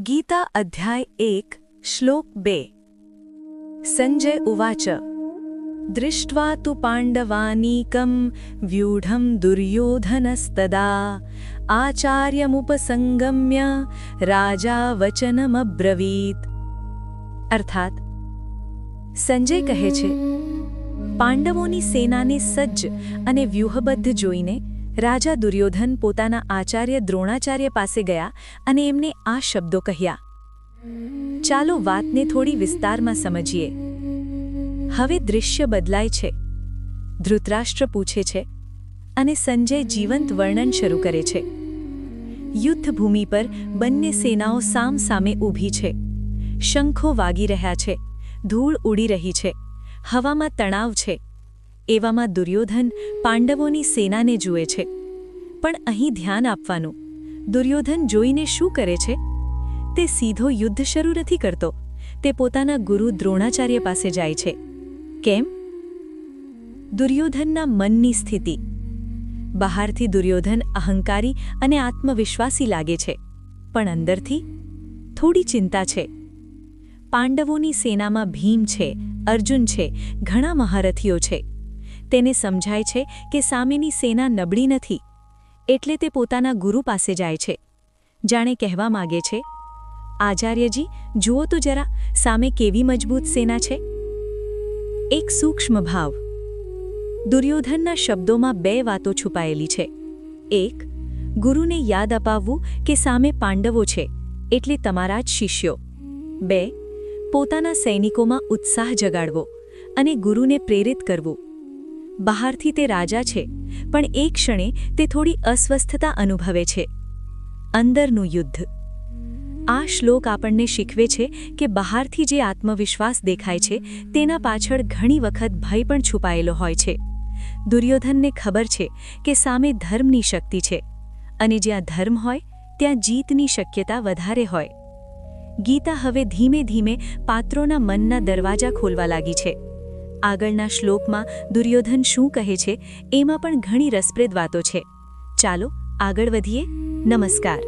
गीता अध्याय 1 श्लोक 2 संजय उवाच दृष्ट्वा तु पाण्डवानीकं व्यूढं दुर्योधनस्तदा आचार्यमुपसंगम्य राजा वचनमब्रवीत्। अर्थात संजय कहे छे, પાંડવોની સેનાને સજ્જ અને વ્યૂહબદ્ધ જોઈને રાજા દુર્યોધન પોતાના આચાર્ય દ્રોણાચાર્ય પાસે ગયા અને એમને આ શબ્દો કહ્યા। ચાલો વાતને થોડી વિસ્તારમાં સમજીએ। હવે દૃશ્ય બદલાય છે। ધૃતરાષ્ટ્ર પૂછે છે અને સંજય જીવંત વર્ણન શરૂ કરે છે। યુદ્ધભૂમિ પર બંને સેનાઓ સામસામે ઊભી છે। શંખો વાગી રહ્યા છે, ધૂળ ઉડી રહી છે, હવામાં તણાવ છે। એવામાં દુર્યોધન પાંડવોની સેનાને જુએ છે। પણ અહીં ધ્યાન આપવાનું, દુર્યોધન જોઈને શું કરે છે? તે સીધો યુદ્ધ શરૂ નથી કરતો, તે પોતાના ગુરુ દ્રોણાચાર્ય પાસે જાય છે। કેમ? દુર્યોધનના મનની સ્થિતિ। બહારથી દુર્યોધન અહંકારી અને આત્મવિશ્વાસી લાગે છે, પણ અંદરથી થોડી ચિંતા છે। પાંડવોની સેનામાં ભીમ છે, અર્જુન છે, ઘણા મહારથીઓ છે। તેને સમજાય છે કે સામેની સેના નબળી નથી, એટલે તે પોતાના ગુરુ પાસે જાય છે। જાણે કહેવા માગે છે, આચાર્યજી જુઓ તો જરા સામે કેવી મજબૂત સેના છે। એક સૂક્ષ્મ ભાવ। દુર્યોધનના શબ્દોમાં બે વાતો છુપાયેલી છે। એક, ગુરુને યાદ અપાવવું કે સામે પાંડવો છે, એટલે તમારા જ શિષ્યો। બે, પોતાના સૈનિકોમાં ઉત્સાહ જગાડવો અને ગુરુને પ્રેરિત કરવું। બહારથી તે રાજા છે, પણ એક ક્ષણે તે થોડી અસ્વસ્થતા અનુભવે છે। અંદરનું યુદ્ધ। આ શ્લોક આપણને શીખવે છે કે બહારથી જે આત્મવિશ્વાસ દેખાય છે તેના પાછળ ઘણી વખત ભય પણ છુપાયેલો હોય છે। દુર્યોધનને ખબર છે કે સામે ધર્મની શક્તિ છે, અને જ્યાં ધર્મ હોય ત્યાં જીતની શક્યતા વધારે હોય। ગીતા હવે ધીમે ધીમે પાત્રોના મનના દરવાજા ખોલવા લાગી છે। આગળના શ્લોકમાં દુર્યોધન શું કહે છે એમાં પણ ઘણી રસપ્રદ વાતો છે। ચાલો આગળ વધીએ। નમસ્કાર।